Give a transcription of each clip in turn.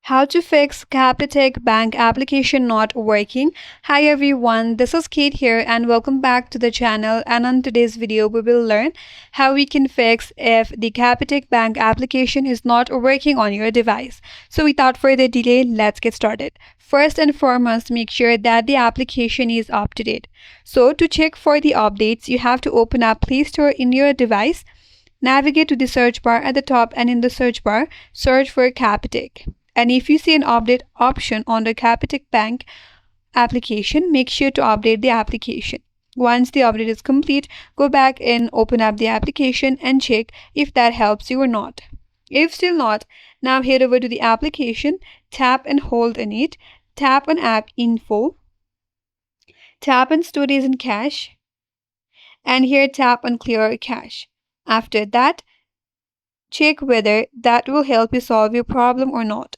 How to fix Capitec Bank application not working. Hi everyone, this is Kate here and welcome back to the channel, and on today's video we will learn how we can fix if the Capitec Bank application is not working on your device. So without further delay, let's get started. First and foremost, make sure that the application is up to date. So to check for the updates, you have to open up Play Store in your device. Navigate to the search bar at the top, and in the search bar, search for Capitec. And if you see an update option on the Capitec Bank application, make sure to update the application. Once the update is complete, go back and open up the application and check if that helps you or not. If still not, now head over to the application, tap and hold on it, tap on app info, tap on storage and cache, and here tap on clear cache. After that, check whether that will help you solve your problem or not.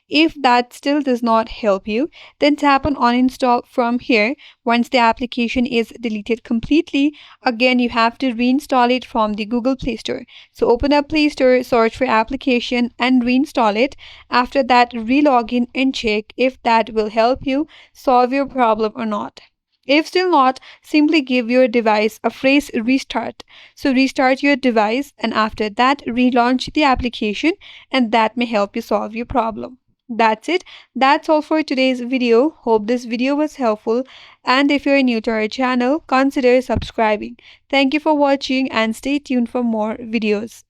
If that still does not help you, then tap on uninstall from here. Once the application is deleted completely, again you have to reinstall it from the Google Play Store. So open up Play Store, search for application and reinstall it. After that, re-log in and check if that will help you solve your problem or not. If still not, simply give your device a fresh restart. So restart your device and after that relaunch the application, and that may help you solve your problem. That's it. That's all for today's video. Hope this video was helpful, and if you're new to our channel, consider subscribing. Thank you for watching and stay tuned for more videos.